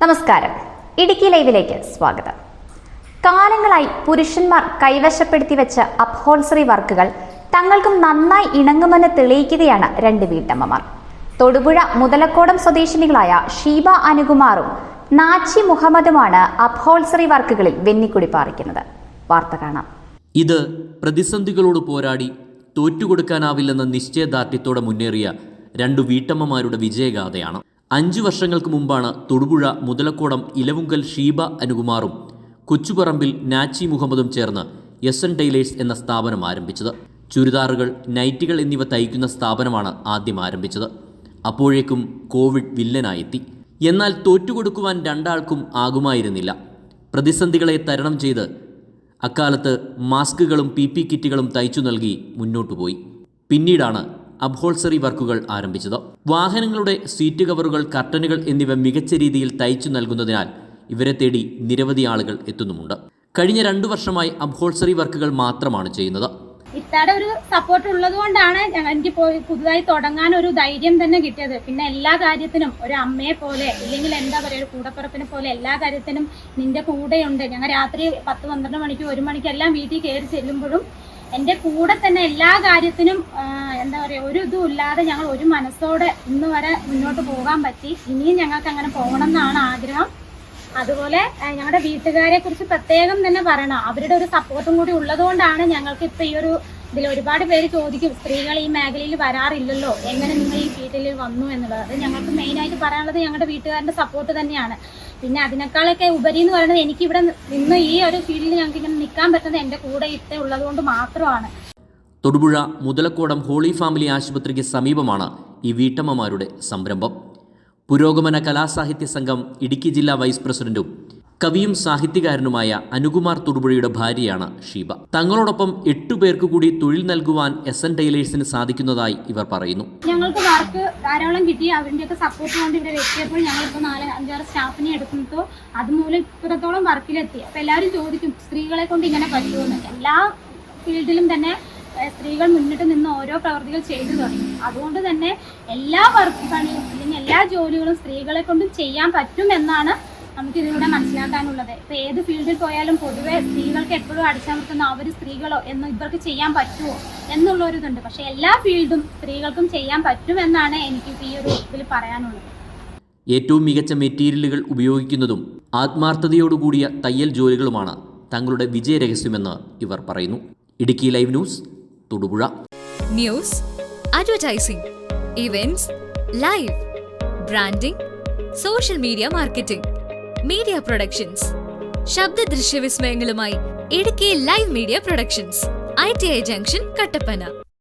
നമസ്കാരം. ഇടുക്കി ലൈവിലേക്ക് സ്വാഗതം. കാലങ്ങളായി പുരുഷന്മാർ കൈവശപ്പെടുത്തി വെച്ച അപ്ഹോൾസറി വർക്കുകൾ തങ്ങൾക്കും നന്നായി ഇണങ്ങുമെന്ന് തെളിയിക്കുകയാണ് രണ്ട് വീട്ടമ്മമാർ. തൊടുപുഴ മുതലക്കോടം സ്വദേശിനികളായ ഷീബ അനുകുമാറും നാച്ചി മുഹമ്മദുമാണ് അപ്ഹോൾസറി വർക്കുകളിൽ വെന്നിക്കുടി പാറിക്കുന്നത്. വാർത്ത കാണാം. ഇത് പ്രതിസന്ധികളോട് പോരാടി തോറ്റുകൊടുക്കാനാവില്ലെന്ന നിശ്ചയദാർഢ്യത്തോടെ മുന്നേറിയ രണ്ടു വീട്ടമ്മമാരുടെ വിജയഗാഥയാണ്. 5 വർഷങ്ങൾക്ക് മുമ്പാണ് തൊടുപുഴ മുതലക്കോടം ഇലവുങ്കൽ ഷീബ അനുകുമാറും കൊച്ചുപറമ്പിൽ നാച്ചി മുഹമ്മദും ചേർന്ന് SN ടൈലേഴ്സ് എന്ന സ്ഥാപനം ആരംഭിച്ചത്. ചുരിദാറുകൾ, നൈറ്റികൾ എന്നിവ തയ്ക്കുന്ന സ്ഥാപനമാണ് ആദ്യം ആരംഭിച്ചത്. അപ്പോഴേക്കും കോവിഡ് വില്ലനായെത്തി. എന്നാൽ തോറ്റുകൊടുക്കുവാൻ രണ്ടാൾക്കും ആകുമായിരുന്നില്ല. പ്രതിസന്ധികളെ തരണം ചെയ്ത് അക്കാലത്ത് മാസ്കുകളും PP കിറ്റുകളും തയ്ച്ചു നൽകി മുന്നോട്ടുപോയി. പിന്നീടാണ് അപ്ഹോൾസറി വർക്കുകൾ ആരംഭിച്ചത്. വാഹനങ്ങളുടെ സീറ്റ് കവറുകൾ, കർട്ടനുകൾ എന്നിവ മികച്ച രീതിയിൽ തയ്ച്ചു നൽകുന്നതിനാൽ ഇവരെ തേടി നിരവധി ആളുകൾ എത്തുന്നുമുണ്ട്. കഴിഞ്ഞ 2 വർഷമായി അപ്ഹോൾസറി വർക്കുകൾ മാത്രമാണ് ചെയ്യുന്നത്. ഇത്താടെ ഒരു സപ്പോർട്ട് ഉള്ളത് കൊണ്ടാണ് എനിക്ക് പുതുതായി തുടങ്ങാൻ ഒരു ധൈര്യം തന്നെ കിട്ടിയത്. പിന്നെ എല്ലാ കാര്യത്തിനും ഒരു അമ്മയെ പോലെ, ഇല്ലെങ്കിൽ എന്താ പറയുക, ഒരു കൂടപ്പിറപ്പിനെ പോലെ എല്ലാ കാര്യത്തിനും നിന്റെ കൂടെയുണ്ട്. ഞങ്ങൾ രാത്രി 10-12 മണിക്ക് 1 മണിക്കെല്ലാം വീട്ടിൽ കയറി ചെല്ലുമ്പോഴും എൻ്റെ കൂടെ തന്നെ എല്ലാ കാര്യത്തിനും എന്താ പറയുക, ഒരു ഇതും ഇല്ലാതെ ഞങ്ങൾ ഒരു മനസ്സോടെ ഇന്ന് വരെ മുന്നോട്ട് പോകാൻ പറ്റി. ഇനിയും ഞങ്ങൾക്ക് അങ്ങനെ പോകണം എന്നാണ് ആഗ്രഹം. അതുപോലെ ഞങ്ങളുടെ വീട്ടുകാരെ കുറിച്ച് പ്രത്യേകം തന്നെ പറയണം. അവരുടെ ഒരു സപ്പോർട്ടും കൂടി ഉള്ളതുകൊണ്ടാണ് ഞങ്ങൾക്ക് ഇപ്പം ഈ ഒരു ഇതിൽ ഒരുപാട് പേര് ചോദിക്കും, സ്ത്രീകൾ ഈ മേഖലയിൽ വരാറില്ലല്ലോ, എങ്ങനെ നിങ്ങൾ ഈ ഫീൽഡിൽ വന്നു എന്നുള്ളത്. അത് ഞങ്ങൾക്ക് മെയിനായിട്ട് പറയാനുള്ളത് ഞങ്ങളുടെ വീട്ടുകാരുടെ സപ്പോർട്ട് തന്നെയാണ്. പിന്നെ അതിനേക്കാളൊക്കെ ഉപരി എന്ന് പറയുന്നത് എനിക്കിവിടെ നിന്ന് ഈ ഒരു ഫീൽഡിൽ ഞങ്ങൾക്ക് ഇങ്ങനെ നിൽക്കാൻ പറ്റുന്നത് എൻ്റെ കൂടെ ഇട്ട ഉള്ളത് കൊണ്ട് മാത്രമാണ്. തൊടുപുഴ മുതലക്കോടം ഹോളി ഫാമിലി ആശുപത്രിക്ക് സമീപമാണ് ഈ വീട്ടമ്മമാരുടെ സംരംഭം. പുരോഗമന കലാസാഹിത്യ സംഘം ഇടുക്കി ജില്ലാ വൈസ് പ്രസിഡന്റും കവിയും സാഹിത്യകാരനുമായ അനുകുമാർ തൊടുപുഴയുടെ ഭാര്യയാണ് ഷീബ. തങ്ങളോടൊപ്പം 8 പേർക്ക് കൂടി തൊഴിൽ നൽകുവാൻ SN ടൈലേഴ്സിന് സാധിക്കുന്നതായി ഇവർ പറയുന്നു. ഞങ്ങൾക്ക് വർക്ക് ധാരാളം കിട്ടി. അവരുടെയൊക്കെ സപ്പോർട്ട് കൊണ്ട് ഇവിടെ എത്തിയപ്പോൾ ഞങ്ങളിപ്പോൾ 4-5 സ്റ്റാഫിനെ എടുക്കുന്നതോ അതുമൂലം ഇത്രത്തോളം വർക്കിലെത്തി. അപ്പോൾ എല്ലാവരും ചോദിക്കും, സ്ത്രീകളെ കൊണ്ട് ഇങ്ങനെ പറ്റുമെന്ന്. എല്ലാ ഫീൽഡിലും തന്നെ സ്ത്രീകൾ മുന്നിട്ട് നിന്ന് ഓരോ പ്രവർത്തികൾ ചെയ്തു തുടങ്ങി. അതുകൊണ്ട് തന്നെ എല്ലാ പണിയും അല്ലെങ്കിൽ എല്ലാ ജോലികളും സ്ത്രീകളെ കൊണ്ടും ചെയ്യാൻ പറ്റുമെന്നാണ് നമുക്ക് ഇതിലൂടെ മനസ്സിലാക്കാനുള്ളത്. ഇപ്പോൾ ഏത് ഫീൽഡിൽ പോയാലും പൊതുവെ സ്ത്രീകൾക്ക് എപ്പോഴും അടിച്ചമർത്തുന്ന അവർ സ്ത്രീകളോ എന്ന് ഇവർക്ക് ചെയ്യാൻ പറ്റുമോ എന്നുള്ളൊരിതുണ്ട്. പക്ഷേ എല്ലാ ഫീൽഡും സ്ത്രീകൾക്കും ചെയ്യാൻ പറ്റുമെന്നാണ് എനിക്ക് ഈ ഒരു ഇതിൽ പറയാനുള്ളത്. ഏറ്റവും മികച്ച മെറ്റീരിയലുകൾ ഉപയോഗിക്കുന്നതും ആത്മാർത്ഥതയോടുകൂടിയ തയ്യൽ ജോലികളുമാണ് തങ്ങളുടെ വിജയരഹസ്യമെന്ന് ഇവർ പറയുന്നു. Idukki live news, Thodupuzha. News, advertising, events, live, branding, social media marketing, media productions, ശബ്ദ ദൃശ്യ വിസ്മയങ്ങളുമായി Idukki live media productions, ITI junction, Kattappana.